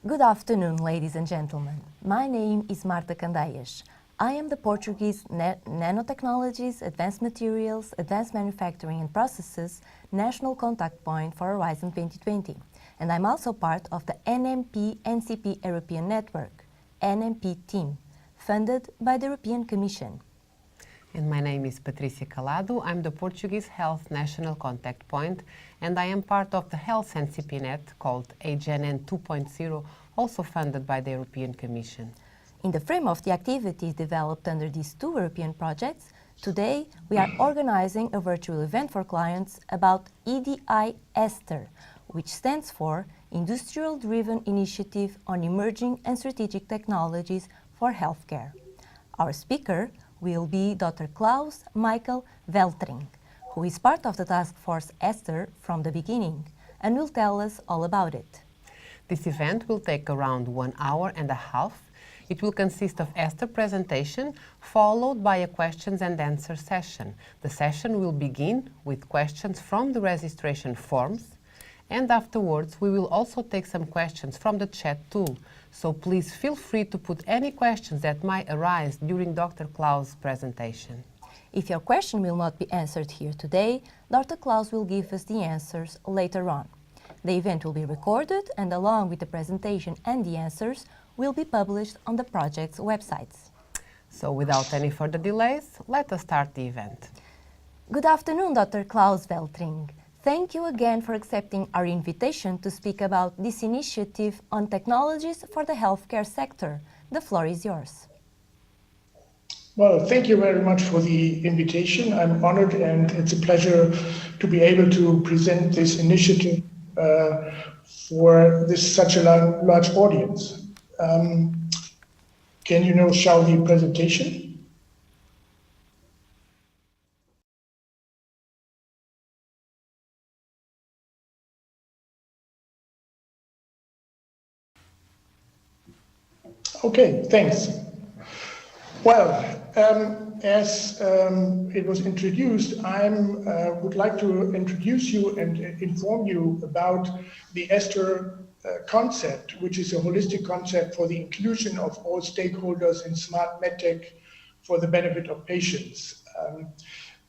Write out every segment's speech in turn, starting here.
Good afternoon, ladies and gentlemen. My name is Marta Candeias. I am the Portuguese Nanotechnologies, Advanced Materials, Advanced Manufacturing and Processes National Contact Point for Horizon 2020. And I'm also part of the NMP-NCP European Network, NMP team, funded by the European Commission. And my name is Patrícia Calado. I'm the Portuguese Health National Contact Point, and I am part of the Health NCP Net called AGNN 2.0, also funded by the European Commission. In the frame of the activities developed under these two European projects, today we are organizing a virtual event for clients about EDI Esther, which stands for Industrial Driven Initiative on Emerging and Strategic Technologies for Healthcare. Our speaker will be Dr. Klaus Michael Veltring, who is part of the task force Esther from the beginning and will tell us all about it. This event will take around 1 hour and a half. It will consist of Esther presentation followed by a questions and answer session. The session will begin with questions from the registration forms, and afterwards we will also take some questions from the chat tool. So please feel free to put any questions that might arise during Dr. Klaus' presentation. If your question will not be answered here today, Dr. Klaus will give us the answers later on. The event will be recorded and along with the presentation and the answers will be published on the project's websites. So without any further delays, let us start the event. Good afternoon, Dr. Klaus Veltring. Thank you again for accepting our invitation to speak about this initiative on technologies for the healthcare sector. The floor is yours. Well, thank you very much for the invitation. I'm honored and it's a pleasure to be able to present this initiative for such a large audience. Can you now show the presentation? Okay, thanks. Well, as it was introduced, I would like to introduce you and inform you about the Esther concept, which is a holistic concept for the inclusion of all stakeholders in smart medtech for the benefit of patients.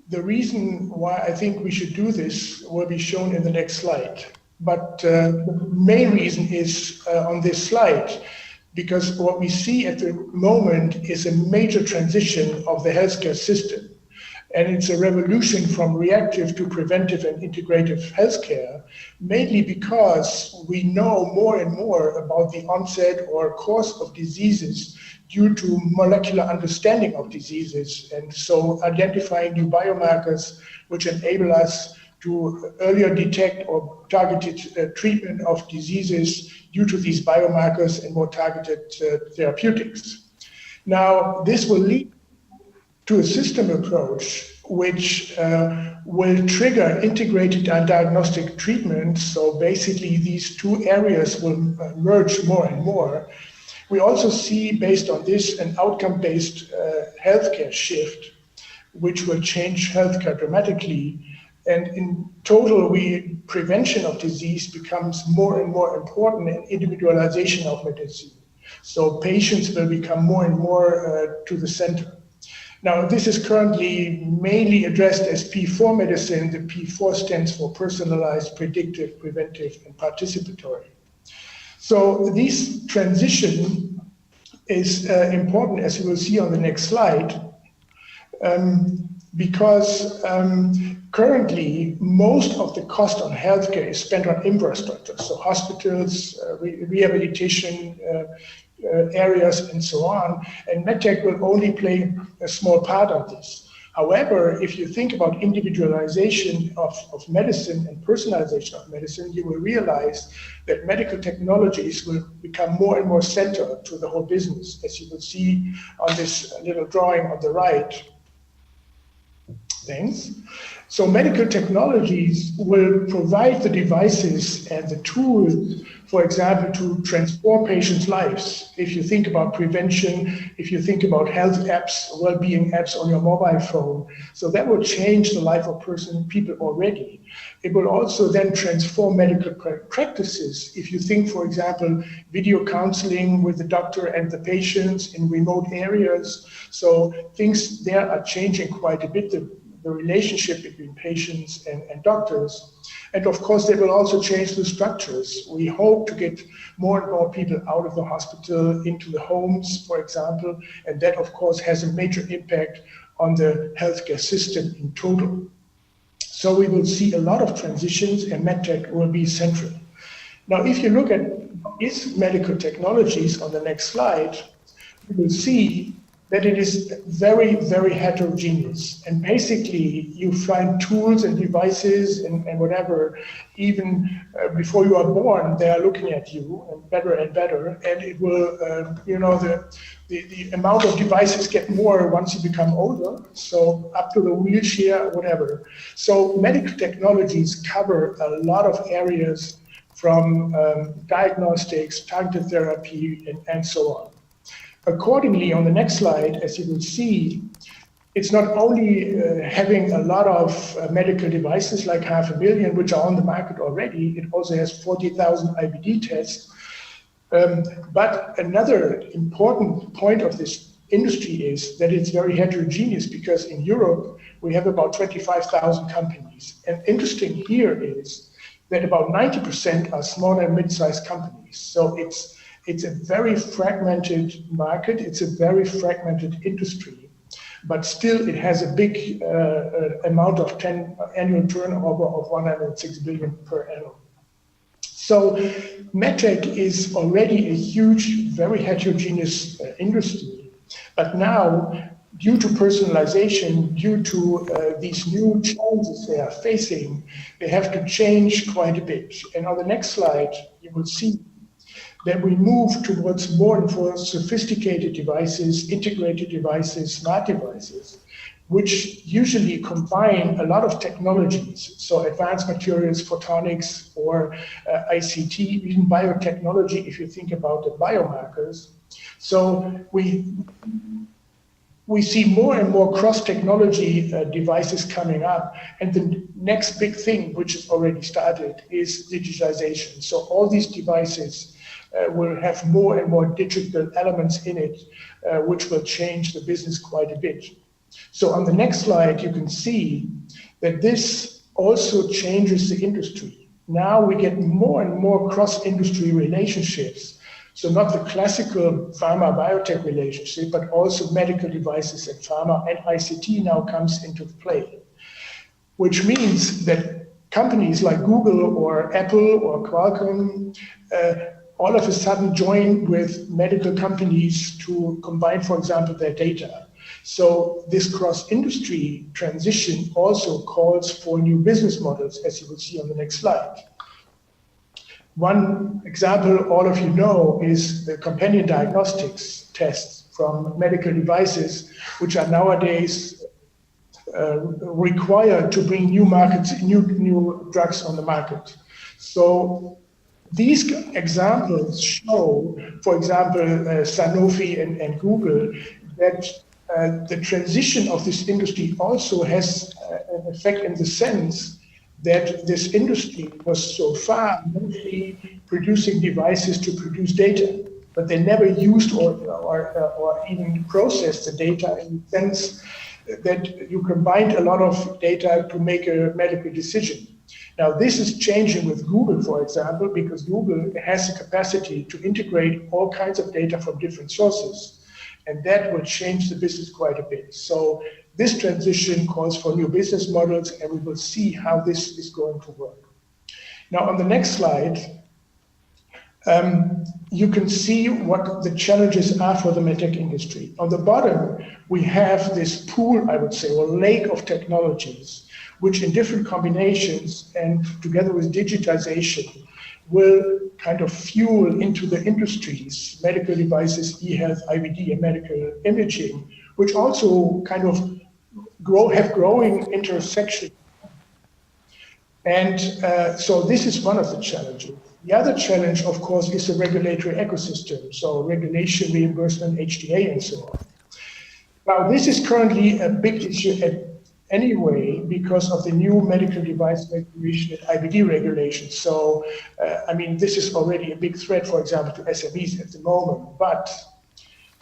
The reason why I think we should do this will be shown in the next slide. But the main reason is on this slide, because what we see at the moment is a major transition of the healthcare system. And it's a revolution from reactive to preventive and integrative healthcare, mainly because we know more and more about the onset or course of diseases due to molecular understanding of diseases. And so identifying new biomarkers which enable us to earlier detect or targeted treatment of diseases due to these biomarkers and more targeted therapeutics. Now, this will lead to a system approach which will trigger integrated and diagnostic treatment. So basically these two areas will merge more and more. We also see, based on this, an outcome-based healthcare shift, which will change healthcare dramatically. And in total, prevention of disease becomes more and more important in individualization of medicine. So patients will become more and more to the center. Now, this is currently mainly addressed as P4 medicine. The P4 stands for personalized, predictive, preventive, and participatory. So this transition is important, as you will see on the next slide, because currently most of the cost on healthcare is spent on infrastructure, so hospitals, rehabilitation areas, and so on, and medtech will only play a small part of this. However, if you think about individualization of medicine and personalization of medicine, you will realize that medical technologies will become more and more central to the whole business, as you will see on this little drawing on the right. Thanks. So medical technologies will provide the devices and the tools, for example, to transform patients' lives. If you think about prevention, if you think about health apps, well-being apps on your mobile phone, so that will change the life of people already. It will also then transform medical practices. If you think, for example, video counseling with the doctor and the patients in remote areas, so things there are changing quite a bit. The relationship between patients and doctors. And of course, they will also change the structures. We hope to get more and more people out of the hospital into the homes, for example, and that of course has a major impact on the healthcare system in total. So we will see a lot of transitions and MedTech will be central. Now, if you look at its medical technologies on the next slide, you will see that it is very, very heterogeneous. And basically, you find tools and devices and whatever, even before you are born, they are looking at you and better. And it will, the amount of devices get more once you become older. So up to the wheelchair, whatever. So medical technologies cover a lot of areas from diagnostics, targeted therapy, and so on. Accordingly, on the next slide, as you will see, it's not only having a lot of medical devices, like 500,000, which are on the market already, it also has 40,000 IVD tests. But another important point of this industry is that it's very heterogeneous, because in Europe, we have about 25,000 companies. And interesting here is that about 90% are small and mid-sized companies. So it's a very fragmented market. It's a very fragmented industry, but still it has a big amount of annual turnover of 106 billion per annum. So MedTech is already a huge, very heterogeneous industry, but now, due to personalization, due to these new challenges they are facing, they have to change quite a bit. And on the next slide, you will see that we move towards more and more sophisticated devices, integrated devices, smart devices, which usually combine a lot of technologies. So advanced materials, photonics, or ICT, even biotechnology, if you think about the biomarkers. So we see more and more cross-technology devices coming up. And the next big thing, which has already started, is digitization. So all these devices will have more and more digital elements in it, which will change the business quite a bit. So on the next slide, you can see that this also changes the industry. Now we get more and more cross-industry relationships. So not the classical pharma-biotech relationship, but also medical devices and pharma, and ICT now comes into play, which means that companies like Google or Apple or Qualcomm all of a sudden join with medical companies to combine, for example, their data. So this cross-industry transition also calls for new business models, as you will see on the next slide. One example all of you know is the companion diagnostics tests from medical devices, which are nowadays required to bring new drugs on the market. So these examples show, for example, Sanofi and Google, that the transition of this industry also has an effect in the sense that this industry was so far mostly producing devices to produce data, but they never used or even processed the data in the sense that you combined a lot of data to make a medical decision. Now, this is changing with Google, for example, because Google has the capacity to integrate all kinds of data from different sources, and that will change the business quite a bit. So this transition calls for new business models, and we will see how this is going to work. Now, on the next slide, you can see what the challenges are for the medtech industry. On the bottom, we have this pool, I would say, or lake of technologies, which in different combinations and together with digitization will kind of fuel into the industries, medical devices, e-health, IVD, and medical imaging, which also kind of have growing intersection And so this is one of the challenges. The other challenge, of course, is the regulatory ecosystem, so regulation, reimbursement, HTA, and so on. Now, this is currently a big issue anyway because of the new medical device regulation and IVD regulations. So, I mean, this is already a big threat, for example, to SMEs at the moment. But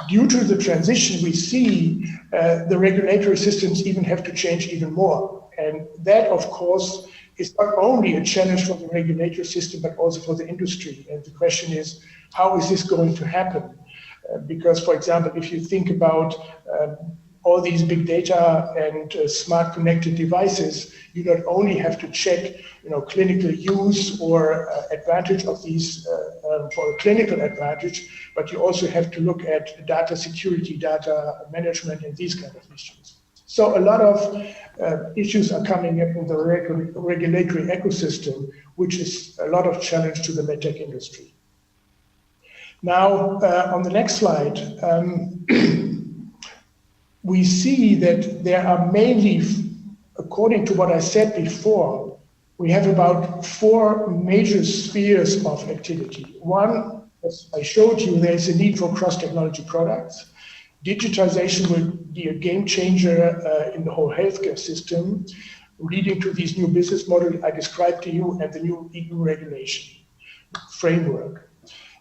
due to the transition we see, the regulatory systems even have to change even more. And that, of course, is not only a challenge for the regulatory system, but also for the industry. And the question is, how is this going to happen? Because, for example, if you think about all these big data and smart connected devices, you not only have to check, clinical use or advantage of these for a clinical advantage, but you also have to look at data security, data management, and these kind of issues. So a lot of issues are coming up in the regulatory ecosystem, which is a lot of challenge to the medtech industry. Now, on the next slide, we see that there are mainly, according to what I said before, we have about 4 major spheres of activity. One, as I showed you, there's a need for cross-technology products. Digitization will be a game changer in the whole healthcare system, leading to these new business models I described to you and the new EU regulation framework.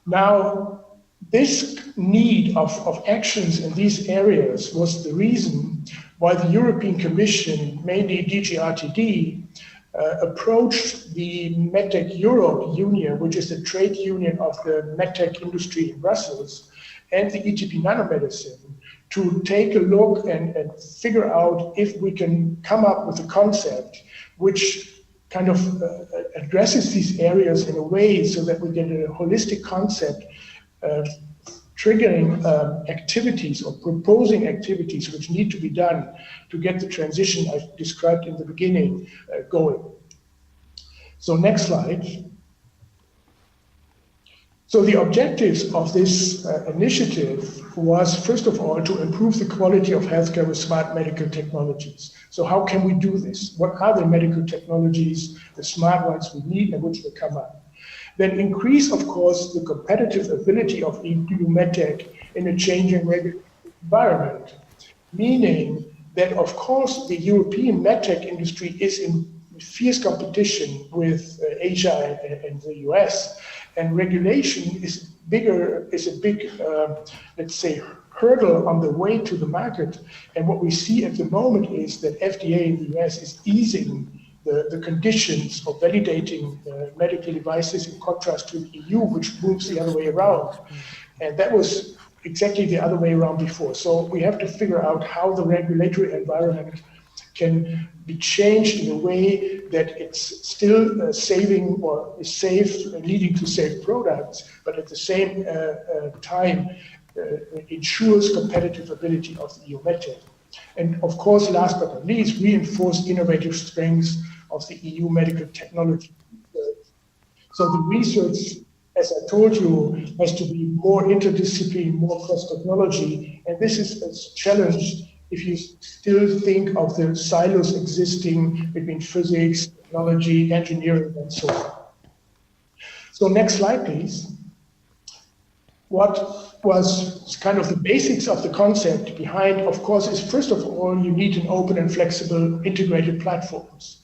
Now, this need of actions in these areas was the reason why the European Commission, mainly DG RTD, approached the MedTech Europe Union, which is the trade union of the MedTech industry in Brussels, and the ETP Nanomedicine, to take a look and figure out if we can come up with a concept which kind of addresses these areas in a way so that we get a holistic concept triggering activities or proposing activities which need to be done to get the transition I described in the beginning going. So next slide. So the objectives of this initiative was, first of all, to improve the quality of healthcare with smart medical technologies. So how can we do this? What are the medical technologies, the smart ones we need and which will come up? Then increase, of course, the competitive ability of EU MedTech in a changing regulatory environment, meaning that, of course, the European MedTech industry is in fierce competition with Asia and the US, and regulation is a big, let's say, hurdle on the way to the market. And what we see at the moment is that FDA in the US is easing the conditions of validating medical devices in contrast to the EU, which moves the other way around. And that was exactly the other way around before. So we have to figure out how the regulatory environment can be changed in a way that it's still saving or is safe, leading to safe products, but at the same time ensures competitive ability of the EU MedTech. And of course, last but not least, reinforce innovative strengths of the EU medical technology. So the research, as I told you, has to be more interdisciplinary, more cross-technology, and this is a challenge if you still think of the silos existing between physics, technology, engineering, and so on. So next slide, please. What was kind of the basics of the concept behind, of course, is first of all, you need an open and flexible integrated platforms,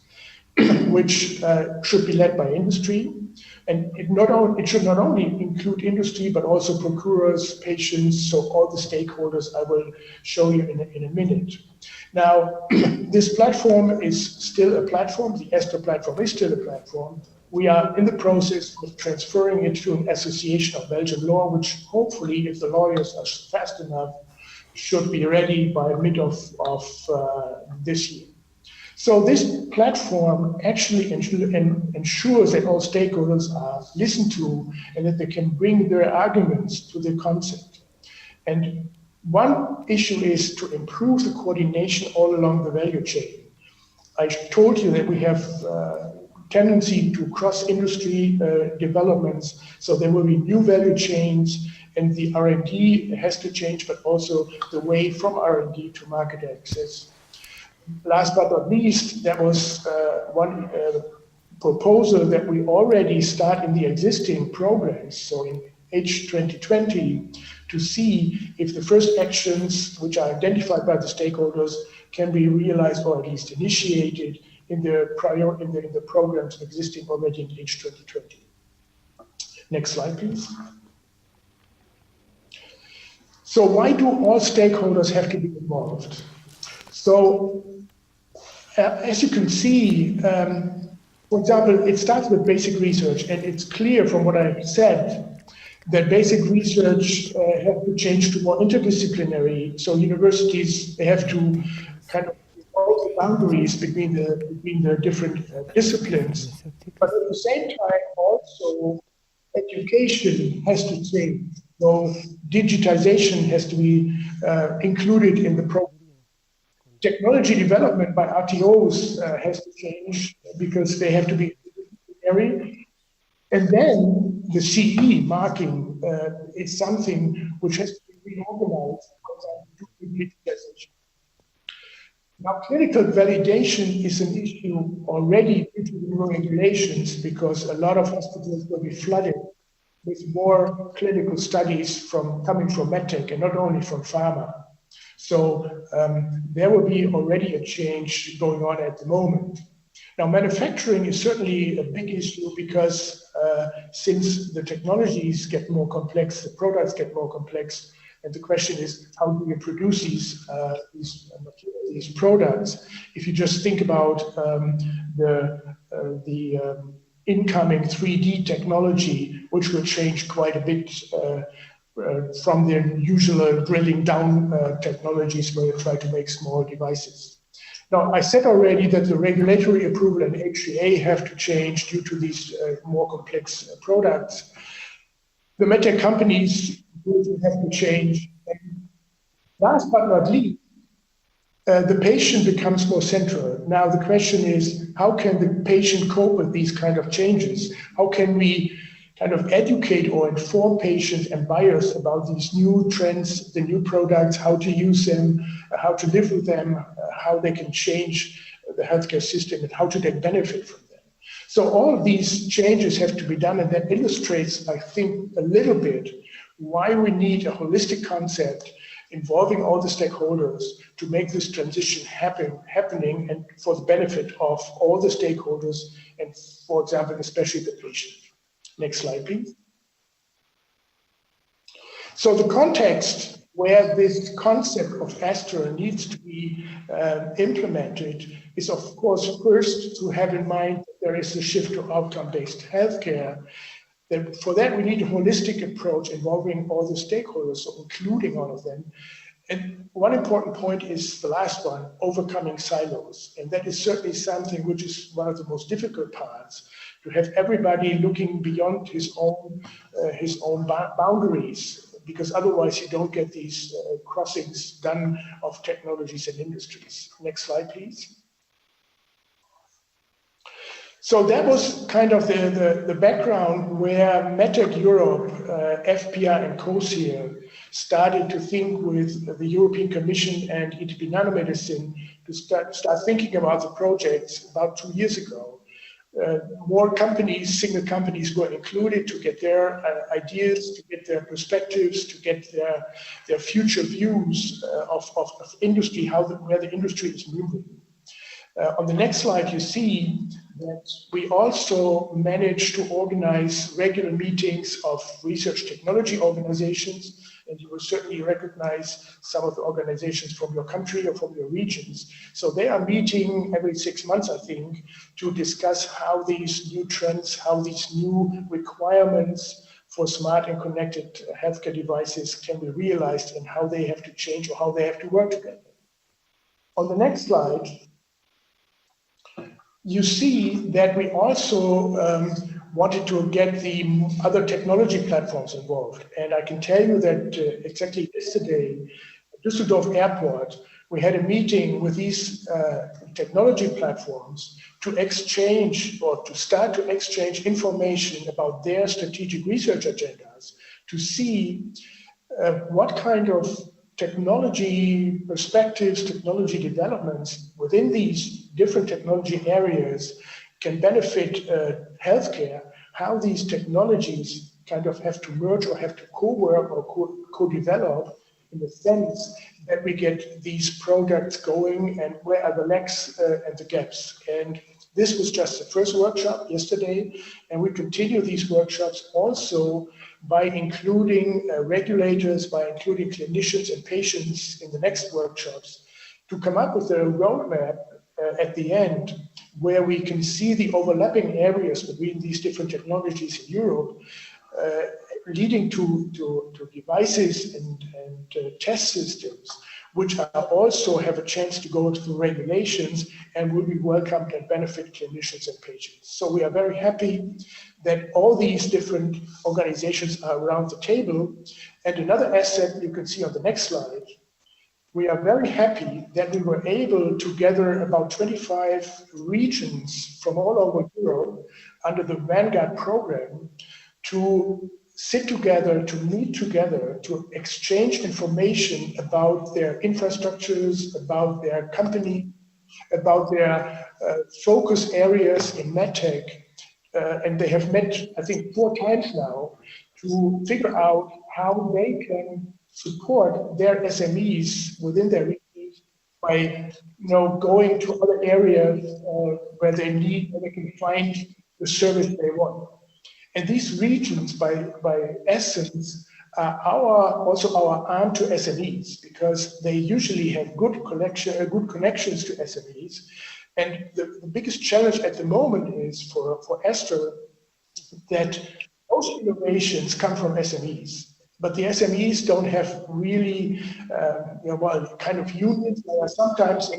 which should be led by industry. And it should not only include industry, but also procurers, patients, so all the stakeholders I will show you in a minute. Now, this platform is still a platform. The Esther platform is still a platform. We are in the process of transferring it to an association of Belgian law, which hopefully, if the lawyers are fast enough, should be ready by mid of this year. So this platform actually ensures that all stakeholders are listened to and that they can bring their arguments to the concept. And one issue is to improve the coordination all along the value chain. I told you that we have tendency to cross-industry developments, so there will be new value chains, and the R&D has to change, but also the way from R&D to market access. Last but not least, there was one proposal that we already start in the existing programs, so in H2020, to see if the first actions which are identified by the stakeholders can be realized or at least initiated in the programs existing already in H2020. Next slide, please. So why do all stakeholders have to be involved? So as you can see, for example, it starts with basic research, and it's clear from what I've said that basic research have to change to more interdisciplinary. So universities, they have to kind of evolve the boundaries between the different disciplines. But at the same time, also education has to change. So digitization has to be included in the program. Technology development by RTOs has to change because they have to be interdisciplinary. And then the CE marking is something which has to be reorganized to digitization. Now, clinical validation is an issue already due to the new regulations because a lot of hospitals will be flooded with more clinical studies coming from medtech and not only from pharma. So there will be already a change going on at the moment. Now, manufacturing is certainly a big issue because since the technologies get more complex, the products get more complex, and the question is, how do you produce these products? If you just think about the incoming 3D technology, which will change quite a bit from the usual drilling down technologies where you try to make small devices. Now, I said already that the regulatory approval and HTA have to change due to these more complex products. The medtech companies will have to change. And last but not least, the patient becomes more central. Now, the question is, how can the patient cope with these kind of changes? How can we kind of educate or inform patients and buyers about these new trends, the new products, how to use them, how to live with them, how they can change the healthcare system and how to then benefit from them. So all of these changes have to be done, and that illustrates, I think, a little bit why we need a holistic concept involving all the stakeholders to make this transition happening and for the benefit of all the stakeholders and, for example, especially the patient. Next slide, please. So the context where this concept of Esther needs to be implemented is, of course, first to have in mind that there is a shift to outcome-based healthcare. That for that, we need a holistic approach involving all the stakeholders, so including all of them. And one important point is the last one, overcoming silos. And that is certainly something which is one of the most difficult parts, to have everybody looking beyond his own boundaries, because otherwise you don't get these crossings done of technologies and industries. Next slide, please. So that was kind of the background where MedTech Europe, FPR and COSIR started to think with the European Commission and ETP Nanomedicine to start thinking about the projects about 2 years ago. More companies, single companies were included to get their ideas, to get their perspectives, to get their future views of industry, where the industry is moving. On the next slide, you see that we also managed to organize regular meetings of research technology organizations, and you will certainly recognize some of the organizations from your country or from your regions. So they are meeting every 6 months, I think, to discuss how these new trends, how these new requirements for smart and connected healthcare devices can be realized and how they have to change or how they have to work together. On the next slide, you see that we also wanted to get the other technology platforms involved. And I can tell you that exactly yesterday at Düsseldorf Airport, we had a meeting with these technology platforms to exchange or to start to exchange information about their strategic research agendas to see what kind of technology perspectives, technology developments within these different technology areas can benefit healthcare, how these technologies kind of have to merge or have to co-work or co-develop in the sense that we get these products going, and where are the lacks and the gaps. And this was just the first workshop yesterday, and we continue these workshops also by including regulators, by including clinicians and patients in the next workshops, to come up with a roadmap at the end where we can see the overlapping areas between these different technologies in Europe, leading to devices and test systems, which also have a chance to go through regulations and will be welcomed and benefit clinicians and patients. So we are very happy that all these different organizations are around the table. And another asset you can see on the next slide, we are very happy that we were able to gather about 25 regions from all over Europe under the Vanguard program to sit together, to meet together, to exchange information about their infrastructures, about their company, about their focus areas in medtech. And they have met, I think, 4 times now to figure out how they can support their SMEs within their regions by, going to other areas where they can find the service they want. And these regions, by essence, are also our arm to SMEs, because they usually have good connections to SMEs. And the biggest challenge at the moment is for Esther that most innovations come from SMEs. But the SMEs don't have really, kind of unions. There are sometimes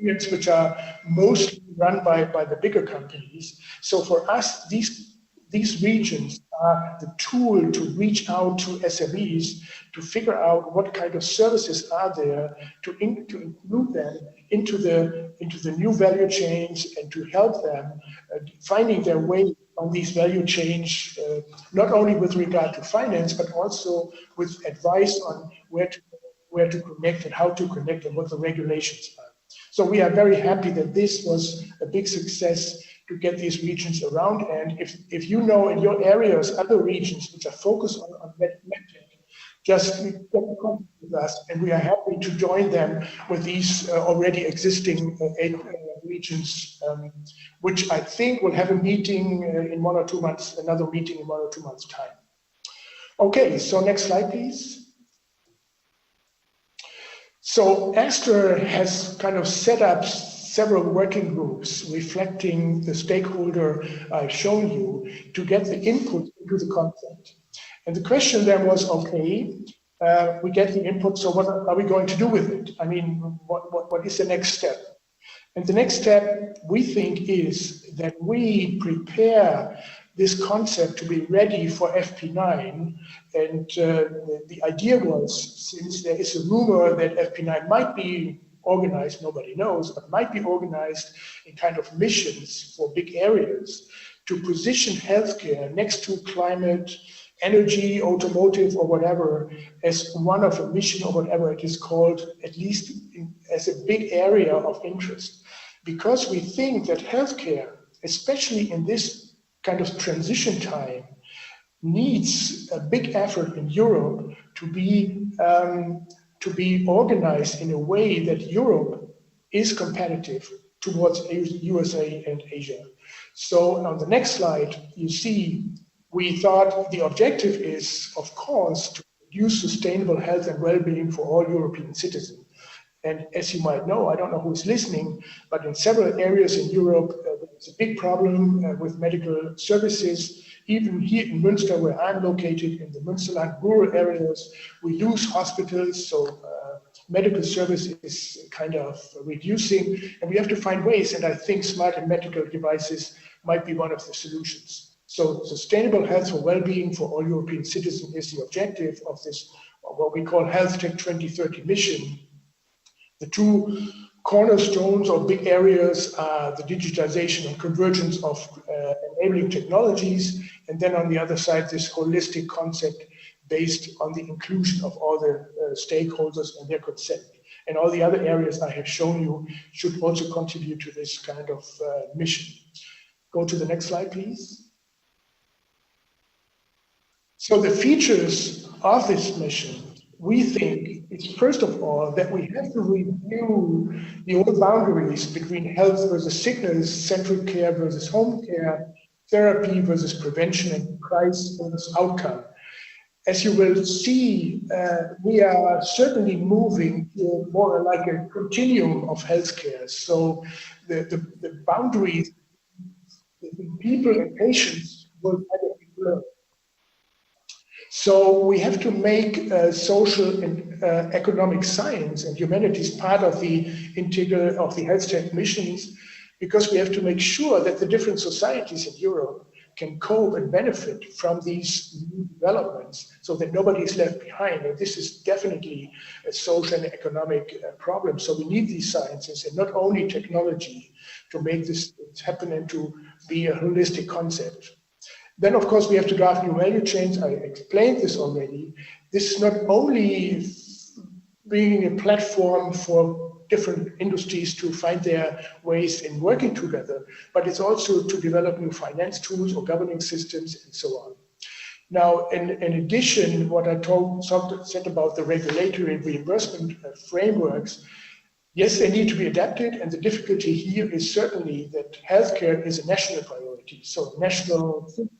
unions which are mostly run by the bigger companies. So for us, these regions are the tool to reach out to SMEs to figure out what kind of services are there, to include them into the new value chains, and to help them finding their way on these value chains, not only with regard to finance, but also with advice on where to connect and how to connect and what the regulations are. So we are very happy that this was a big success to get these regions around. And if you know in your areas other regions which are focused on medtech, just get in contact with us, and we are happy to join them with these already existing 8 regions, which I think will have a meeting in 1 or 2 months, another meeting in 1 or 2 months' time. Okay, so next slide, please. So Esther has kind of set up several working groups reflecting the stakeholder I've shown you to get the input into the concept. And the question then was, okay, we get the input, so what are we going to do with it? I mean, what is the next step? And the next step, we think, is that we prepare this concept to be ready for FP9. And the idea was, since there is a rumor that FP9 might be organized, nobody knows, but might be organized in kind of missions for big areas, to position healthcare next to climate, energy, automotive, or whatever, as one of a mission, or whatever it is called, at least as a big area of interest. Because we think that healthcare, especially in this kind of transition time, needs a big effort in Europe to be organized in a way that Europe is competitive towards USA and Asia. So on the next slide, you see, we thought the objective is, of course, to produce sustainable health and well-being for all European citizens. And as you might know, I don't know who's listening, but in several areas in Europe, there's a big problem with medical services. Even here in Münster, where I'm located, in the Münsterland rural areas, we lose hospitals, so medical service is kind of reducing, and we have to find ways, and I think smart medical devices might be one of the solutions. So sustainable health for well-being for all European citizens is the objective of this, what we call Health Tech 2030 mission. The 2 cornerstones or big areas are the digitization and convergence of enabling technologies, and then on the other side, this holistic concept based on the inclusion of all the stakeholders and their consent. And all the other areas I have shown you should also contribute to this kind of mission. Go to the next slide, please. So the features of this mission, we think, is first of all that we have to review the old boundaries between health versus sickness, central care versus home care, therapy versus prevention, and price versus outcome. As you will see, we are certainly moving to more like a continuum of healthcare. So the boundaries between people and patients will kind of be blurred. So we have to make social and economic science and humanities part of the integral of the health tech missions, because we have to make sure that the different societies in Europe can cope and benefit from these new developments so that nobody is left behind. And this is definitely a social and economic problem. So we need these sciences and not only technology to make this happen and to be a holistic concept. Then, of course, we have to draft new value chains. I explained this already. This is not only being a platform for different industries to find their ways in working together, but it's also to develop new finance tools or governing systems and so on. Now, in addition, what I said about the regulatory and reimbursement frameworks, yes, they need to be adapted, and the difficulty here is certainly that healthcare is a national priority, so national system.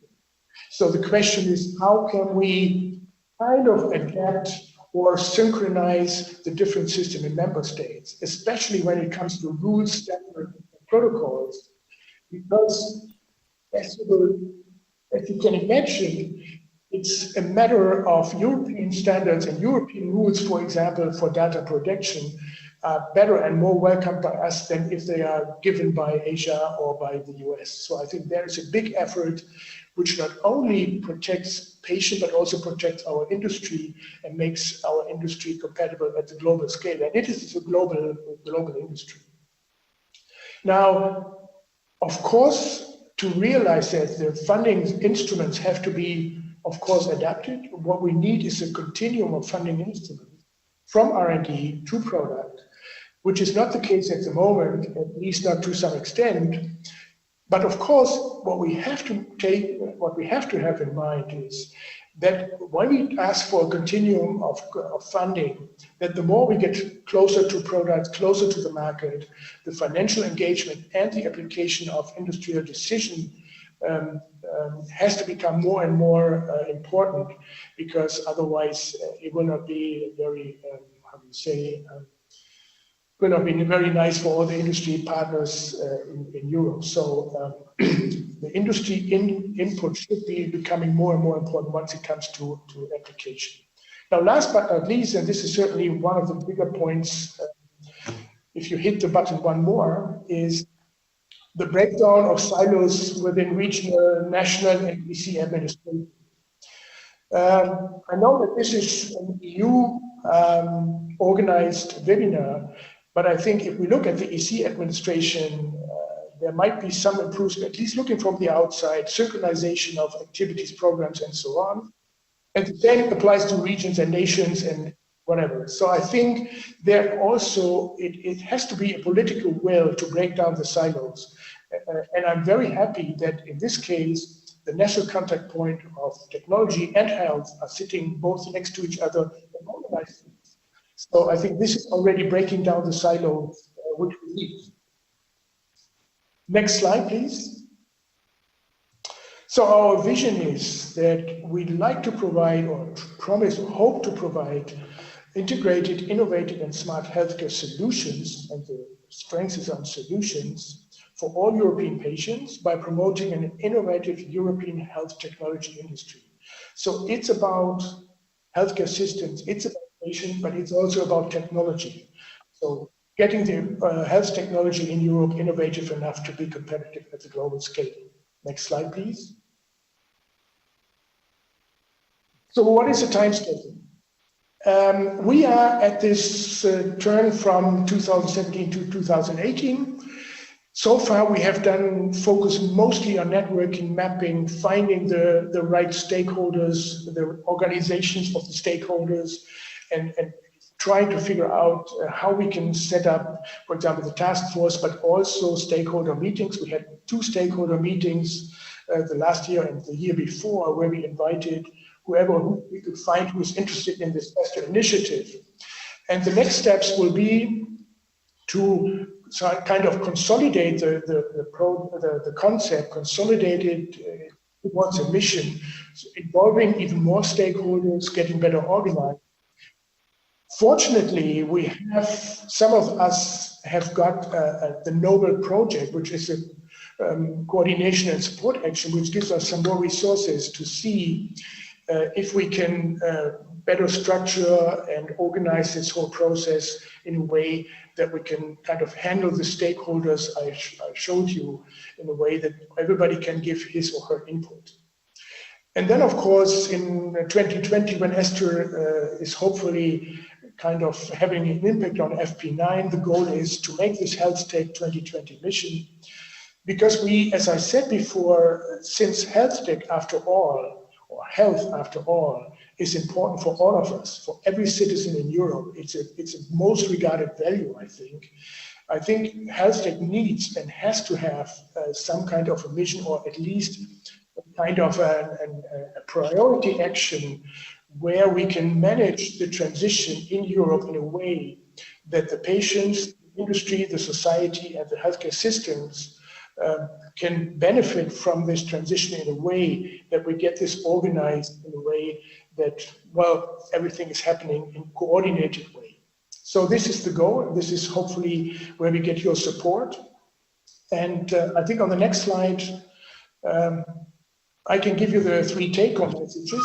So the question is, how can we kind of adapt or synchronize the different systems in member states, especially when it comes to rules, standards, and protocols? Because as you can imagine, it's a matter of European standards and European rules, for example, for data protection, are better and more welcomed by us than if they are given by Asia or by the US. So I think there is a big effort which not only protects patients, but also protects our industry and makes our industry compatible at the global scale. And it is a global industry. Now, of course, to realize that the funding instruments have to be, of course, adapted. What we need is a continuum of funding instruments from R&D to product, which is not the case at the moment, at least not to some extent. But of course, what we have to have in mind is that when we ask for a continuum of funding, that the more we get closer to products, closer to the market, the financial engagement and the application of industrial decision has to become more and more important, because otherwise it will not be very, will not be very nice for all the industry partners in Europe. So the industry input should be becoming more and more important once it comes to application. Now, last but not least, and this is certainly one of the bigger points, if you hit the button one more, is the breakdown of silos within regional, national, and EC administration. I know that this is an EU organized webinar, but I think if we look at the EC administration, there might be some improvement, at least looking from the outside, synchronization of activities, programs, and so on. And the same applies to regions and nations and whatever. So I think there also, it has to be a political will to break down the silos. And I'm very happy that in this case, the national contact point of technology and health are sitting both next to each other and organize things. So I think this is already breaking down the silos which we need. Next slide, please. So our vision is that we'd like to provide, or promise, or hope to provide, integrated, innovative, and smart healthcare solutions, and the strength is on solutions, for all European patients by promoting an innovative European health technology industry. So it's about healthcare systems, it's about patient, but it's also about technology. So getting the health technology in Europe innovative enough to be competitive at the global scale. Next slide, please. So what is the time schedule? We are at this turn from 2017 to 2018. So far, we have done focus mostly on networking, mapping, finding the right stakeholders, the organizations of the stakeholders, and trying to figure out how we can set up, for example, the task force, but also stakeholder meetings. We had 2 stakeholder meetings the last year and the year before, where we invited whoever we could find who is interested in this Esther initiative. And the next steps will be to kind of consolidate the concept, consolidate it towards a mission, involving even more stakeholders, getting better organized. Fortunately, some of us have got the Nobel project, which is a coordination and support action, which gives us some more resources to see if we can better structure and organize this whole process in a way that we can kind of handle the stakeholders I showed you in a way that everybody can give his or her input. And then, of course, in 2020, when Esther is hopefully kind of having an impact on FP9, the goal is to make this Health Tech 2020 mission. Because we, as I said before, since Health Tech, after all, or health after all, is important for all of us, for every citizen in Europe. It's a most regarded value, I think. I think Health Tech needs and has to have some kind of a mission, or at least a kind of a priority action where we can manage the transition in Europe in a way that the patients, the industry, the society, and the healthcare systems can benefit from this transition in a way that we get this organized in a way that, well, everything is happening in a coordinated way. So this is the goal. This is hopefully where we get your support. And I think on the next slide, I can give you the 3 take-home messages.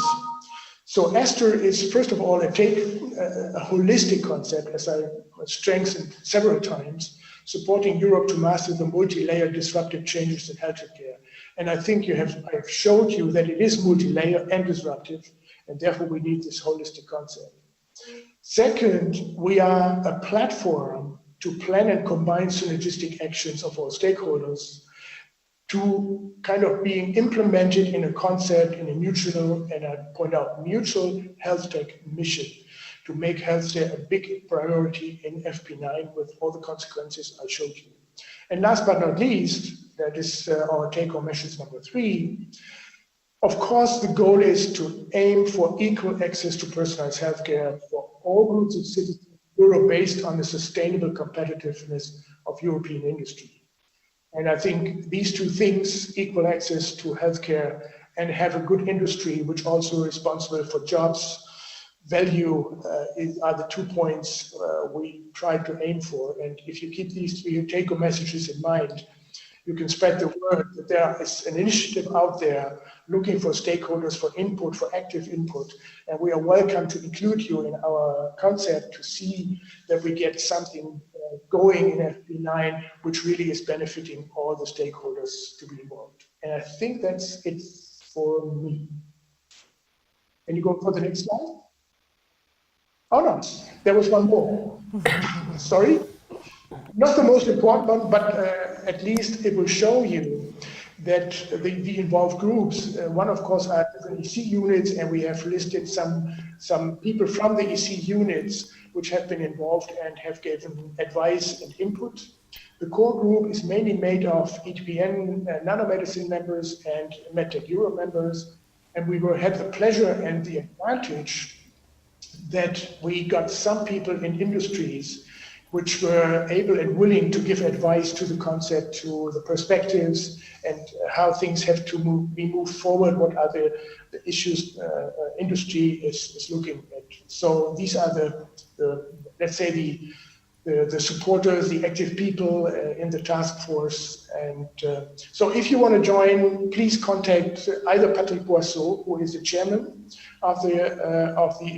So Esther is, first of all, a holistic concept, as I strengthened several times, supporting Europe to master the multi-layered disruptive changes in healthcare. And I think I have showed you that it is multi-layered and disruptive, and therefore we need this holistic concept. Second, we are a platform to plan and combine synergistic actions of all stakeholders to kind of being implemented in a concept, in a mutual, and I point out, mutual health tech mission to make healthcare a big priority in FP9 with all the consequences I showed you. And last but not least, that is our take-home message number 3. Of course, the goal is to aim for equal access to personalized healthcare for all groups of citizens in Europe based on the sustainable competitiveness of European industry. And I think these 2 things, equal access to healthcare and have a good industry, which also is responsible for jobs, value, are the 2 points we try to aim for. And if you keep these 3 take-home messages in mind, you can spread the word that there is an initiative out there looking for stakeholders for input, for active input. And we are welcome to include you in our concept to see that we get something going in FP9, which really is benefiting all the stakeholders to be involved. And I think that's it for me. Can you go for the next slide? Oh no, there was one more. Sorry. Not the most important one, but at least it will show you that the involved groups, one of course are different EC units, and we have listed some people from the EC units which have been involved and have given advice and input. The core group is mainly made of ETPN nanomedicine members and MedTech Europe members, and we had the pleasure and the advantage that we got some people in industries which were able and willing to give advice to the concept, to the perspectives, and how things have to be moved forward, what are the issues industry is looking at. So these are the let's say, the supporters, the active people in the task force. And so if you want to join, please contact either Patrick Boisseau, who is the chairman of the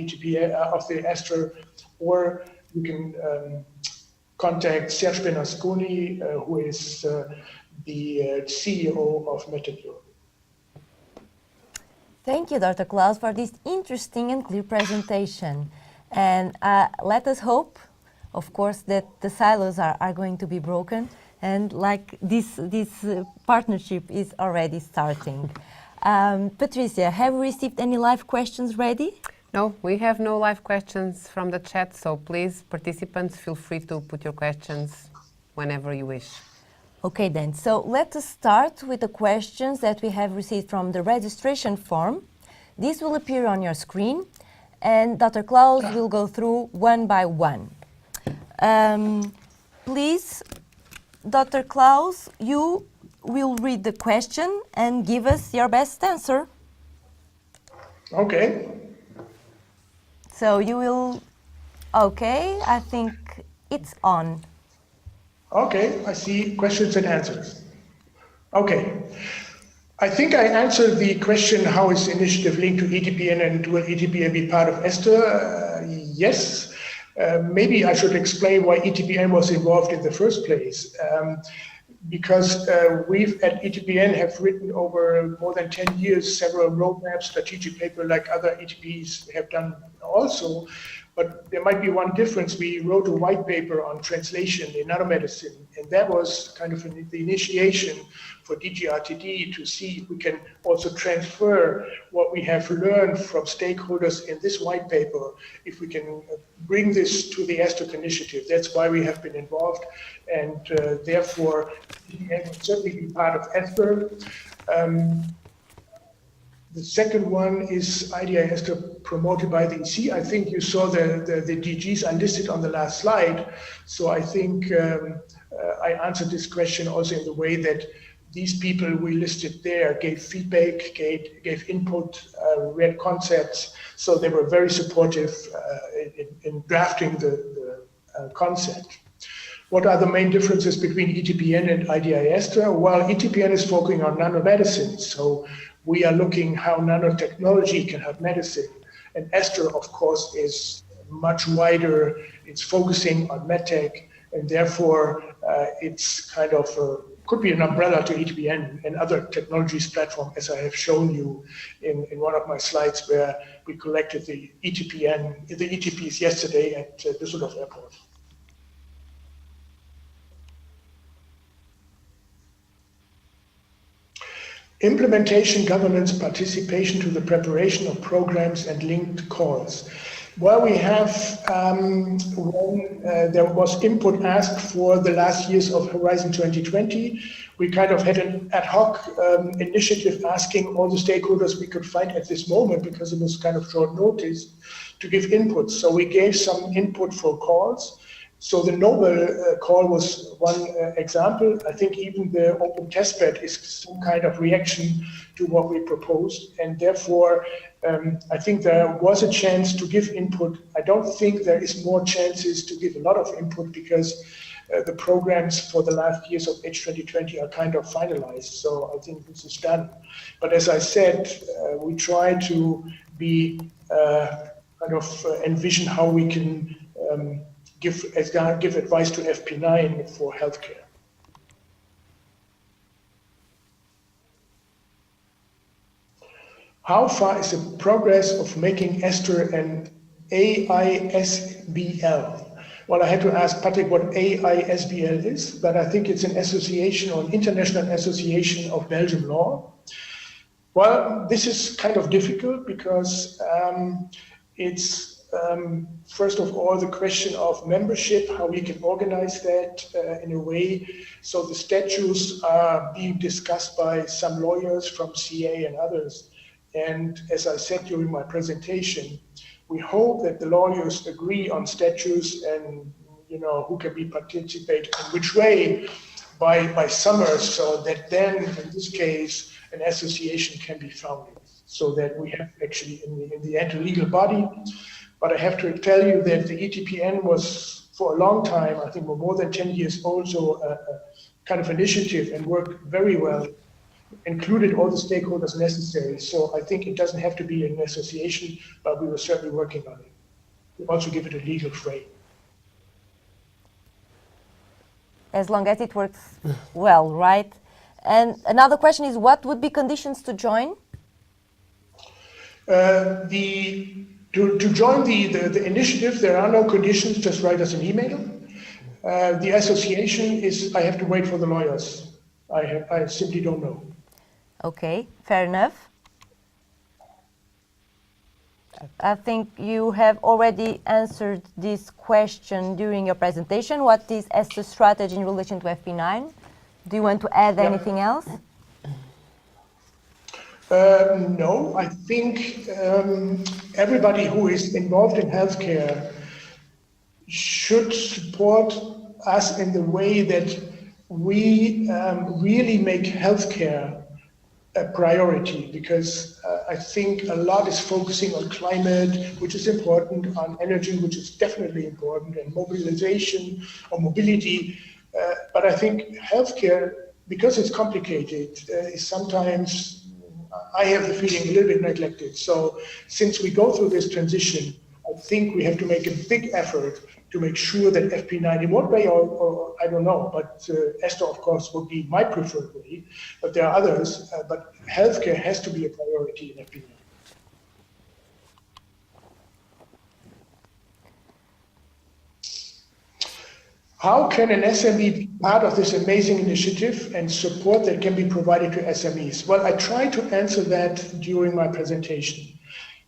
ETP, of the Esther, or you can contact Serge Benasconi, who is the CEO of MedTech Europe. Thank you, Dr. Klaus, for this interesting and clear presentation. And let us hope, of course, that the silos are going to be broken, and like this partnership is already starting. Patricia, have we received any live questions ready? No, we have no live questions from the chat, so please, participants, feel free to put your questions whenever you wish. Okay then, so let us start with the questions that we have received from the registration form. This will appear on your screen and Dr. Klaus will go through one by one. Please, Dr. Klaus, you will read the question and give us your best answer. Okay. So you will, okay, I think it's on. Okay, I see questions and answers. Okay. I think I answered the question, how is the initiative linked to ETPN and will ETPN be part of Esther? Yes. Maybe I should explain why ETPN was involved in the first place. Because we've at ETPN have written over more than 10 years several roadmaps, strategic paper like other ETPs have done also. But there might be one difference. We wrote a white paper on translation in nanomedicine, and that was kind of the initiation for DGRTD to see if we can also transfer what we have learned from stakeholders in this white paper, if we can bring this to the ESTER initiative. That's why we have been involved, and therefore it will certainly be part of ESTER. The second one is IDI Esther promoted by the EC. I think you saw the DGs are listed on the last slide. So I think I answered this question also in the way that these people we listed there gave feedback, gave input, read concepts. So they were very supportive in drafting the concept. What are the main differences between ETPN and IDI Esther? Well, ETPN is focusing on nanomedicine. So we are looking how nanotechnology can help medicine. And Esther, of course, is much wider. It's focusing on medtech, and therefore it's kind of could be an umbrella to ETPN and other technologies platform, as I have shown you in one of my slides where we collected the ETPN, the ETPs yesterday at Düsseldorf Airport. Implementation, governance, participation to the preparation of programs and linked calls. Well, we have, when there was input asked for the last years of Horizon 2020, we kind of had an ad hoc initiative asking all the stakeholders we could find at this moment, because it was kind of short notice, to give input. So we gave some input for calls. So the Nobel call was one example. I think even the open testbed is some kind of reaction to what we proposed. And therefore, I think there was a chance to give input. I don't think there is more chances to give a lot of input because the programs for the last years of H2020 are kind of finalized. So I think this is done. But as I said, we try to be kind of envision how we can give advice to FP9 for healthcare. How far is the progress of making Esther an AISBL? Well, I had to ask Patrick what AISBL is, but I think it's an association or an international association of Belgian law. Well, this is kind of difficult because it's first of all, the question of membership, how we can organize that in a way. So the statutes are being discussed by some lawyers from CA and others. And as I said during my presentation, we hope that the lawyers agree on statutes and, you know, who can be participate in which way by summer, so that then, in this case, an association can be founded, so that we have actually in the end a legal body. But I have to tell you that the ETPN was, for a long time, I think we're more than 10 years old, so a kind of initiative and worked very well, included all the stakeholders necessary. So I think it doesn't have to be an association, but we were certainly working on it. We also give it a legal frame. As long as it works well, right? And another question is, what would be conditions to join? To join the initiative, there are no conditions, just write us an email. The association is, I have to wait for the lawyers. I simply don't know. Okay, fair enough. I think you have already answered this question during your presentation. What is Esther's strategy in relation to FP9? Do you want to add anything else? No, I think everybody who is involved in healthcare should support us in the way that we really make healthcare a priority, because I think a lot is focusing on climate, which is important, on energy, which is definitely important, and mobilization or mobility. But I think healthcare, because it's complicated, is sometimes, I have the feeling, a little bit neglected. So since we go through this transition, I think we have to make a big effort to make sure that FP9 in one way, or I don't know, but Esther, of course, would be my preferred way, but there are others, but healthcare has to be a priority in FP9. How can an SME be part of this amazing initiative and support that can be provided to SMEs? Well, I tried to answer that during my presentation.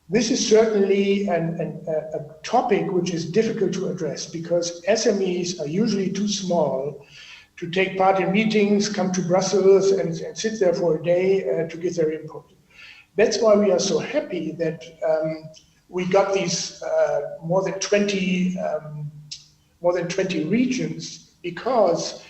This is certainly a topic which is difficult to address because SMEs are usually too small to take part in meetings, come to Brussels and sit there for a day to give their input. That's why we are so happy that we got these more than 20 regions, because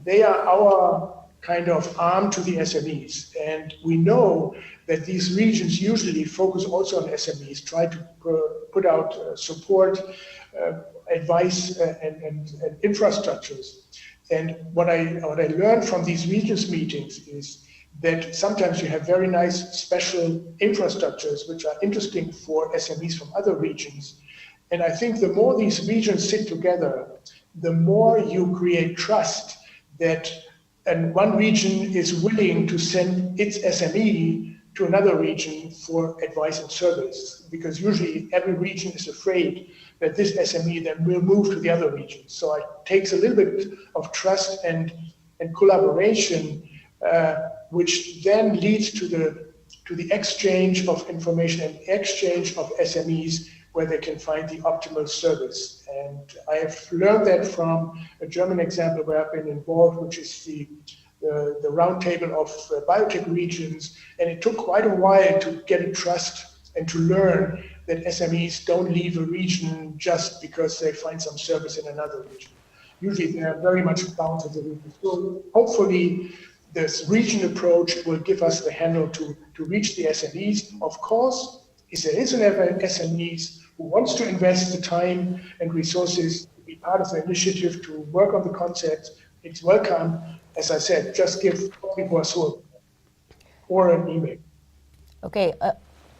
they are our kind of arm to the SMEs. And we know that these regions usually focus also on SMEs, try to put out support, advice, and infrastructures. And what I learned from these regions meetings is that sometimes you have very nice special infrastructures which are interesting for SMEs from other regions. And I think the more these regions sit together, the more you create trust that one region is willing to send its SME to another region for advice and service, because usually every region is afraid that this SME then will move to the other region. So it takes a little bit of trust and collaboration, which then leads to the exchange of information and exchange of SMEs where they can find the optimal service. And I have learned that from a German example where I've been involved, which is the roundtable of biotech regions. And it took quite a while to get a trust and to learn that SMEs don't leave a region just because they find some service in another region. Usually they are very much bound to the region. So hopefully this region approach will give us the handle to reach the SMEs. Of course, if there is an SMEs who wants to invest the time and resources to be part of the initiative to work on the concept, it's welcome. As I said, just give people a sword or an email. Okay.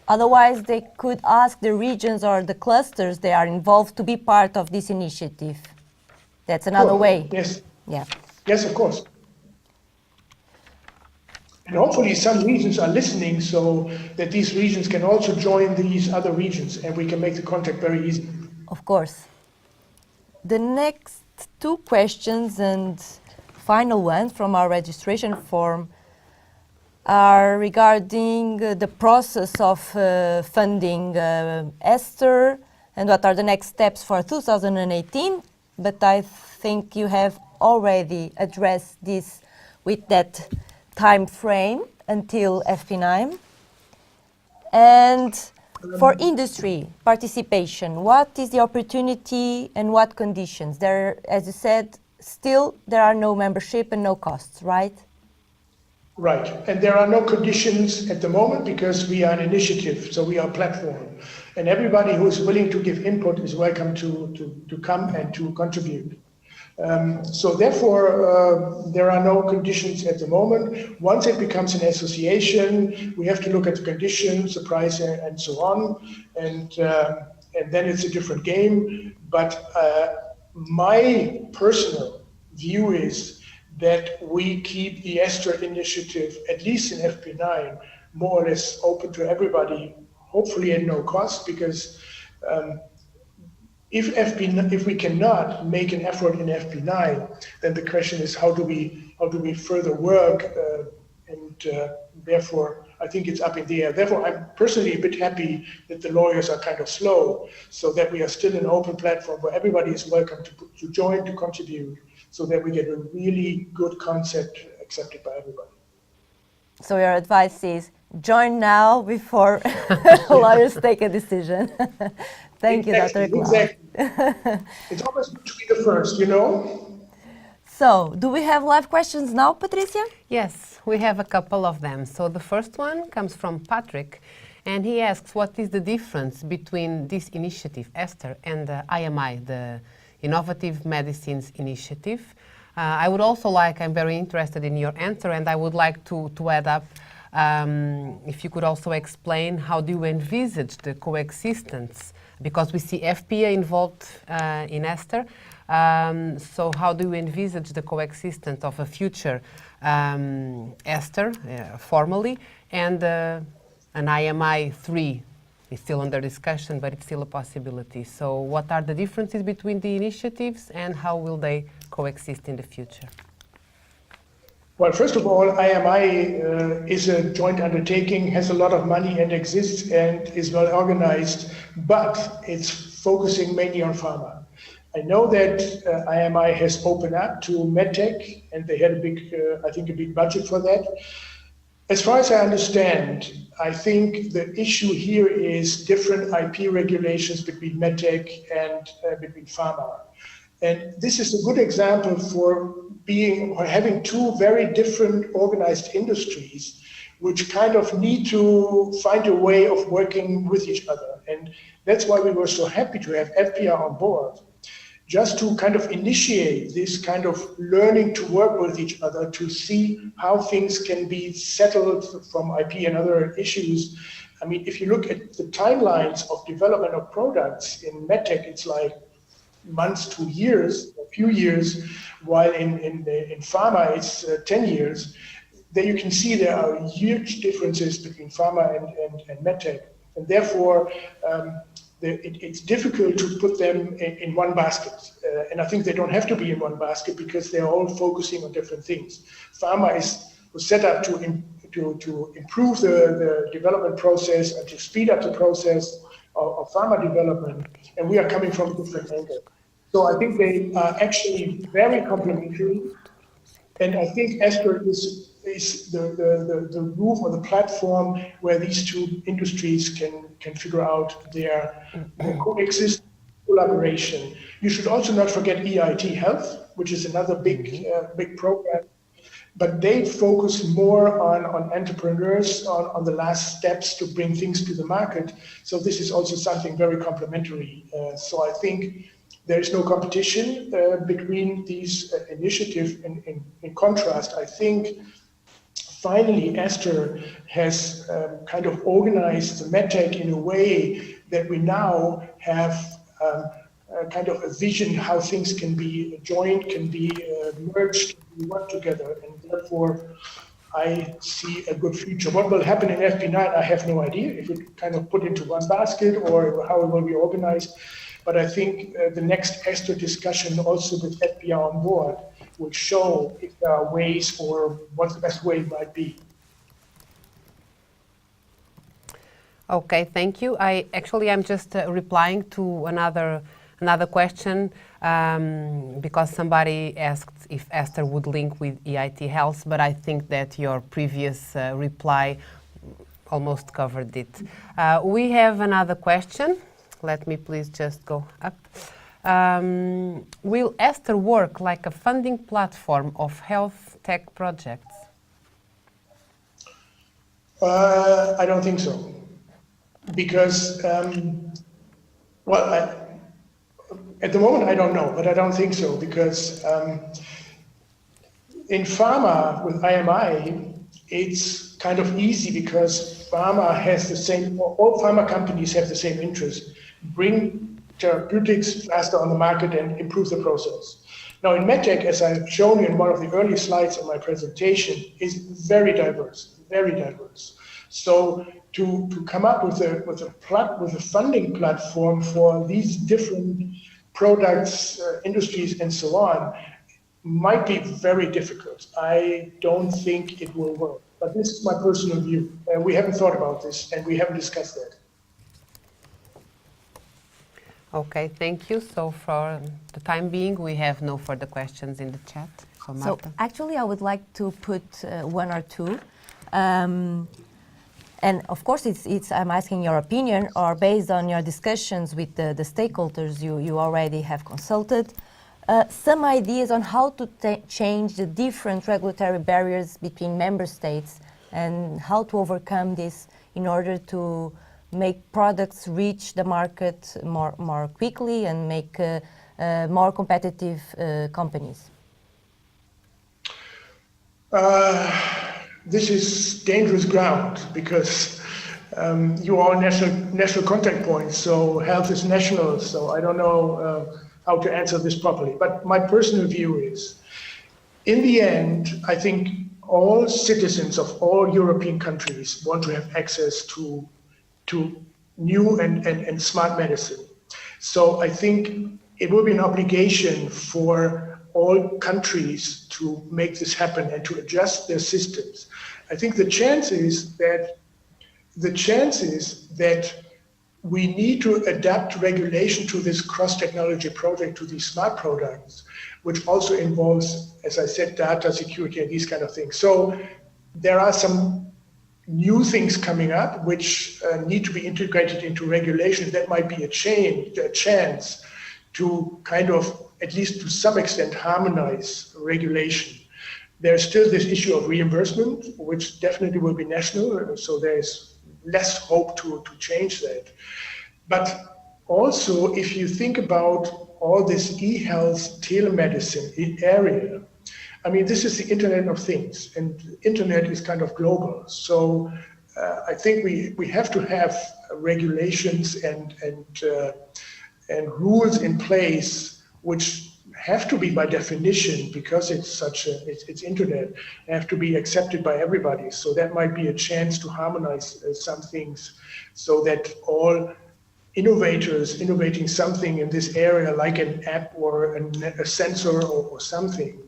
Otherwise, they could ask the regions or the clusters they are involved to be part of this initiative. That's another way. Yes. Yeah. Yes, of course. And hopefully some regions are listening so that these regions can also join these other regions and we can make the contact very easy. Of course. The next two questions and final ones from our registration form are regarding the process of funding Esther and what are the next steps for 2018. But I think you have already addressed this with that time frame until FP9. And for industry participation, what is the opportunity and what conditions? There, as you said, still there are no membership and no costs, right? Right, and there are no conditions at the moment because we are an initiative, so we are a platform. And everybody who is willing to give input is welcome to come and to contribute. So therefore, there are no conditions at the moment. Once it becomes an association, we have to look at the conditions, the price, and so on. And then it's a different game. But my personal view is that we keep the Esther initiative, at least in FP9, more or less open to everybody, hopefully at no cost, because if we cannot make an effort in FP9, then the question is how do we further work, and therefore I think it's up in the air. Therefore, I'm personally a bit happy that the lawyers are kind of slow, so that we are still an open platform where everybody is welcome to join, to contribute, so that we get a really good concept accepted by everybody. So your advice is join now before lawyers take a decision. Thank you, Dr. Klaus. Exactly. It's always good to be the first, you know? So, do we have live questions now, Patricia? Yes, we have a couple of them. So the first one comes from Patrick, and he asks what is the difference between this initiative, Esther, and the IMI, the Innovative Medicines Initiative. I'm very interested in your answer, and I would like to add up, if you could also explain how do you envisage the coexistence, because we see FPA involved in Esther. So how do you envisage the coexistence of a future Esther, formally, and an IMI 3? It's still under discussion, but it's still a possibility. So what are the differences between the initiatives and how will they coexist in the future? Well, first of all, IMI is a joint undertaking, has a lot of money and exists and is well organized, but it's focusing mainly on pharma. I know that IMI has opened up to MedTech, and they had a big budget for that. As far as I understand, I think the issue here is different IP regulations between MedTech and between pharma. And this is a good example for having two very different organized industries, which kind of need to find a way of working with each other. And that's why we were so happy to have FPR on board, just to kind of initiate this kind of learning to work with each other, to see how things can be settled from IP and other issues. I mean, if you look at the timelines of development of products in MedTech, it's like months to years, a few years, while in pharma it's 10 years. There you can see there are huge differences between pharma and MedTech, and therefore it's difficult to put them in one basket. And I think they don't have to be in one basket because they're all focusing on different things. Pharma was set up to improve the development process and to speed up the process of pharma development, and we are coming from a different angle. So I think they are actually very complementary, and I think Esther is the roof or the platform where these two industries can figure out their coexist collaboration. You should also not forget EIT Health, which is another big program, but they focus more on entrepreneurs, on the last steps to bring things to the market. So this is also something very complementary. So I think there is no competition between these initiatives. In contrast, I think finally Esther has kind of organized the MedTech in a way that we now have kind of a vision how things can be joined, can be merged, can be worked together, and therefore I see a good future. What will happen in FP9, I have no idea, if it kind of put into one basket or how it will be organized. But I think the next Esther discussion also with FPR on board will show if there are ways or what the best way might be. Okay, thank you. I'm just replying to another question because somebody asked if Esther would link with EIT Health, but I think that your previous reply almost covered it. We have another question. Let me please just go up. Will Esther work like a funding platform of health tech projects? I don't think so. Because, at the moment I don't know, but I don't think so. Because in pharma with IMI, it's kind of easy because pharma has the same, all pharma companies have the same interest. Bring therapeutics faster on the market and improve the process. Now in MedTech, as I've shown you in one of the early slides of my presentation, is very diverse, very diverse. So to come up with a funding platform for these different products, industries, and so on, might be very difficult. I don't think it will work. But this is my personal view. We haven't thought about this, and we haven't discussed that. Okay, thank you. So for the time being, we have no further questions in the chat. So, So Marta. actually, I would like to put one or two. And of course, I'm asking your opinion, or based on your discussions with the stakeholders you already have consulted, some ideas on how to change the different regulatory barriers between member states and how to overcome this in order to make products reach the market more quickly and make more competitive companies. This is dangerous ground because you are national contact points, so health is national, so I don't know how to answer this properly. But my personal view is, in the end, I think all citizens of all European countries want to have access to new and smart medicine. So I think it will be an obligation for all countries to make this happen and to adjust their systems. I think the chance is that we need to adapt regulation to this cross-technology project, to these smart products, which also involves, as I said, data security and these kind of things. So there are some new things coming up which need to be integrated into regulation. That might be a chance to kind of, at least to some extent, harmonize regulation. There's still this issue of reimbursement, which definitely will be national, so there's less hope to change that. But also, if you think about all this e-health, telemedicine area, I mean, this is the Internet of Things, and the Internet is kind of global. So I think we have to have regulations and rules in place which have to be, by definition, because it's Internet, have to be accepted by everybody. So that might be a chance to harmonize some things, so that all innovators innovating something in this area, like an app or a sensor or something,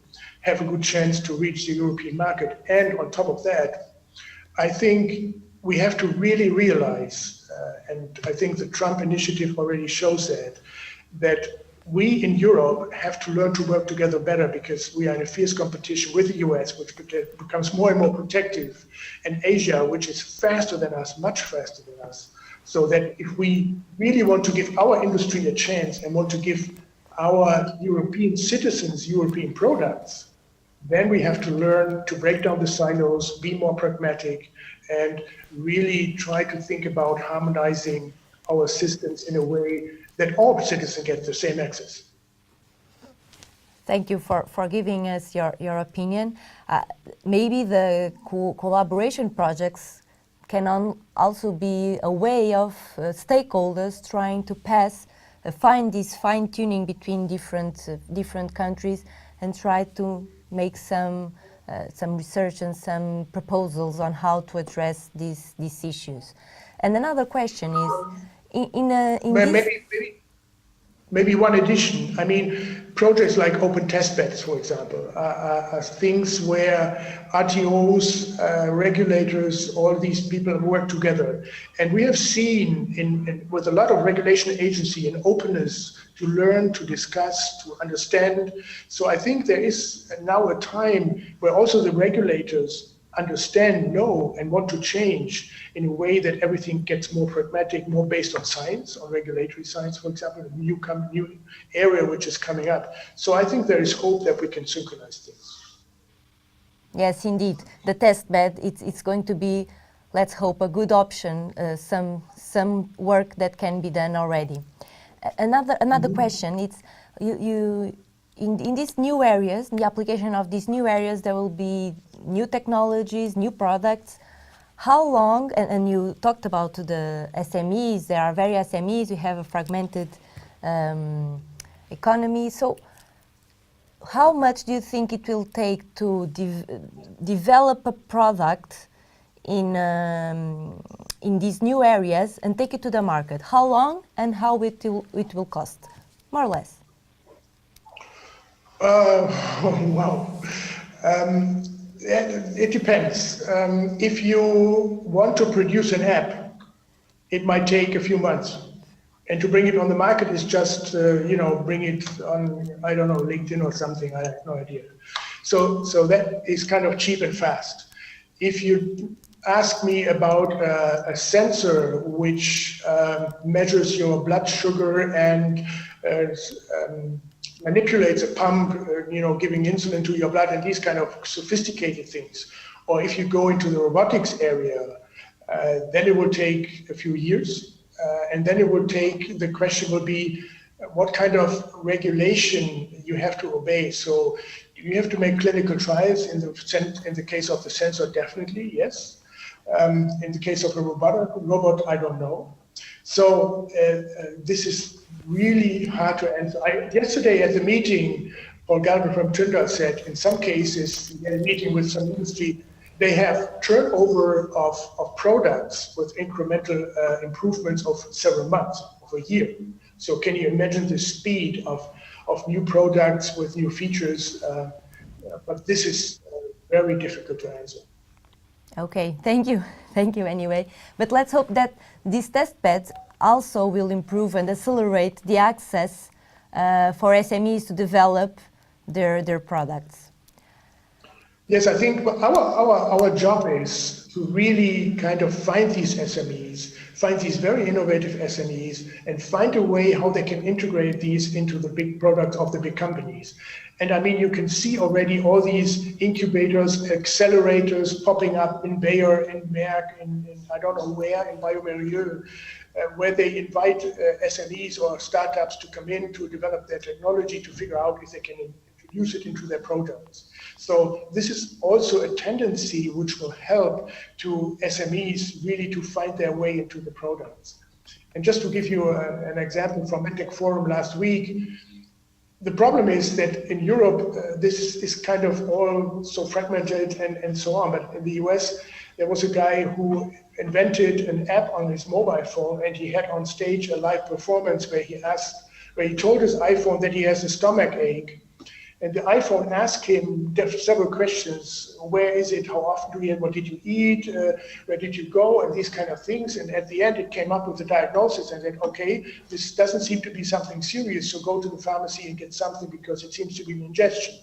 have a good chance to reach the European market. And on top of that, I think we have to really realize, and I think the Trump initiative already shows that we in Europe have to learn to work together better, because we are in a fierce competition with the US, which becomes more and more protective, and Asia, which is faster than us, much faster than us. So that if we really want to give our industry a chance and want to give our European citizens European products, then we have to learn to break down the silos, be more pragmatic, and really try to think about harmonizing our systems in a way that all citizens get the same access. Thank you for giving us your opinion. Maybe the collaboration projects can also be a way of stakeholders trying to find this fine-tuning between different countries and try to make some research and some proposals on how to address these issues. And another question is, Maybe one addition. I mean, projects like open testbeds, for example, are things where RTOs, regulators, all these people work together. And we have seen with a lot of regulation agency and openness to learn, to discuss, to understand. So I think there is now a time where also the regulators understand, know, and want to change in a way that everything gets more pragmatic, more based on science, on regulatory science, for example, a new area which is coming up. So I think there is hope that we can synchronize things. Yes, indeed. The test bed, it's going to be, let's hope, a good option, some work that can be done already. Another question, it's in these new areas, in the application of these new areas, there will be new technologies, new products. How long, and you talked about the SMEs, there are various SMEs, we have a fragmented economy. So how much do you think it will take to develop a product in these new areas and take it to the market? How long and how it will cost, more or less? Wow. It depends. If you want to produce an app, it might take a few months. And to bring it on the market is just, bring it on, I don't know, LinkedIn or something. I have no idea. So that is kind of cheap and fast. If you ask me about a sensor which measures your blood sugar and manipulates a pump, giving insulin to your blood and these kind of sophisticated things, or if you go into the robotics area, then it will take a few years. And then the question will be what kind of regulation you have to obey. So you have to make clinical trials in the case of the sensor, definitely, yes. In the case of a robot, I don't know. So this is really hard to answer. Yesterday at the meeting, Paul Galvin from Tyndall said, in some cases, in a meeting with some industry, they have turnover of products with incremental improvements of several months, of a year. So can you imagine the speed of new products with new features? But this is very difficult to answer. Okay, thank you. Thank you anyway. But let's hope that these test beds also will improve and accelerate the access for SMEs to develop their products. Yes, I think our job is to really kind of find these SMEs, find these very innovative SMEs, and find a way how they can integrate these into the big products of the big companies. And I mean, you can see already all these incubators, accelerators popping up in Bayer, in Merck, in I don't know where, in bioMérieux, where they invite SMEs or startups to come in to develop their technology to figure out if they can introduce it into their products. So this is also a tendency which will help to SMEs really to find their way into the products. And just to give you an example from MedTech Forum last week, the problem is that in Europe, this is kind of all so fragmented and so on. But in the US, there was a guy who invented an app on his mobile phone, and he had on stage a live performance where he told his iPhone that he has a stomach ache. And the iPhone asked him several questions. Where is it? How often do you eat? What did you eat? Where did you go? And these kind of things. And at the end, it came up with a diagnosis and said, okay, this doesn't seem to be something serious. So go to the pharmacy and get something because it seems to be an ingestion.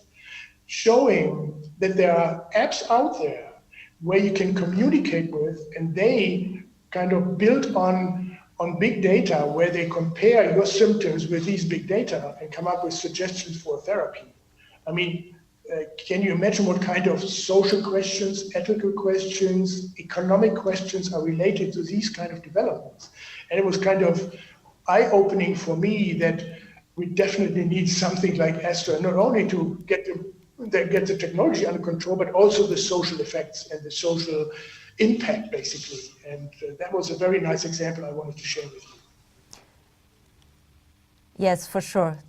Showing that there are apps out there where you can communicate with, and they kind of build on big data where they compare your symptoms with these big data and come up with suggestions for therapy. I mean, can you imagine what kind of social questions, ethical questions, economic questions are related to these kind of developments? And it was kind of eye-opening for me that we definitely need something like Esther, not only to get the technology under control, but also the social effects and the social impact, basically. And that was a very nice example I wanted to share with you. Yes, for sure.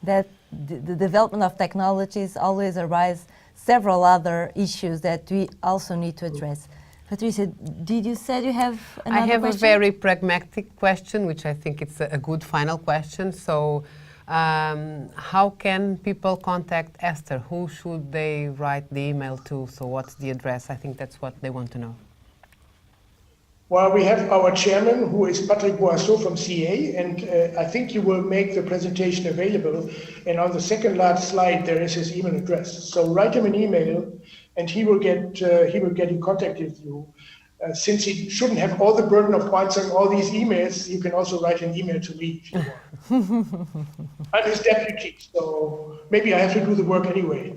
That the development of technologies always arise several other issues that we also need to address. Patricia, did you say you have another question? I have a very pragmatic question, which I think it's a good final question. So, how can people contact Esther? Who should they write the email to? So what's the address? I think that's what they want to know. Well, we have our chairman, who is Patrick Boisseau from CA, and I think you will make the presentation available. And on the second last slide, there is his email address. So write him an email, and he will get in contact with you. Since he shouldn't have all the burden of answering all these emails, you can also write an email to me if you want. I'm his deputy, so maybe I have to do the work anyway.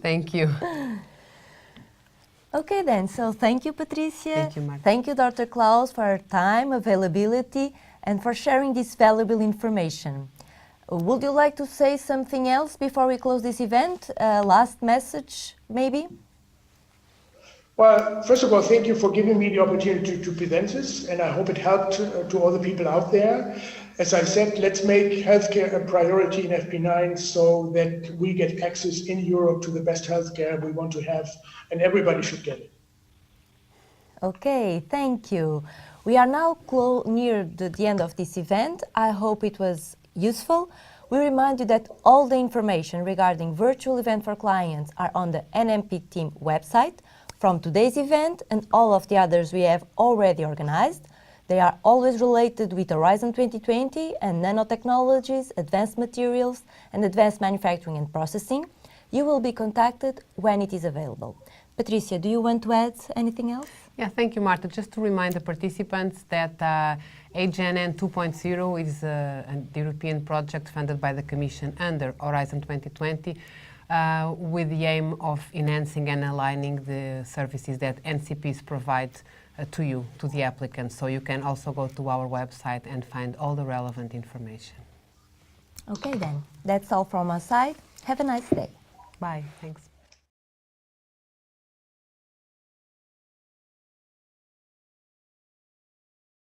Thank you. Okay then, so thank you, Patricia. Thank you, Marta. Thank you, Dr. Klaus, for your time, availability, and for sharing this valuable information. Would you like to say something else before we close this event? Last message, maybe? Well, first of all, thank you for giving me the opportunity to present this, and I hope it helped to all the people out there. As I said, let's make healthcare a priority in FP9 so that we get access in Europe to the best healthcare we want to have, and everybody should get it. Okay, thank you. We are now near the end of this event. I hope it was useful. We remind you that all the information regarding virtual event for clients are on the NMP team website from today's event and all of the others we have already organized. They are always related with Horizon 2020 and nanotechnologies, advanced materials, and advanced manufacturing and processing. You will be contacted when it is available. Patricia, do you want to add anything else? Yeah, thank you, Marta. Just to remind the participants that AGNN 2.0 is a European project funded by the Commission under Horizon 2020 with the aim of enhancing and aligning the services that NCPs provide to you, to the applicants. So you can also go to our website and find all the relevant information. Okay then, that's all from our side. Have a nice day. Bye. Thanks.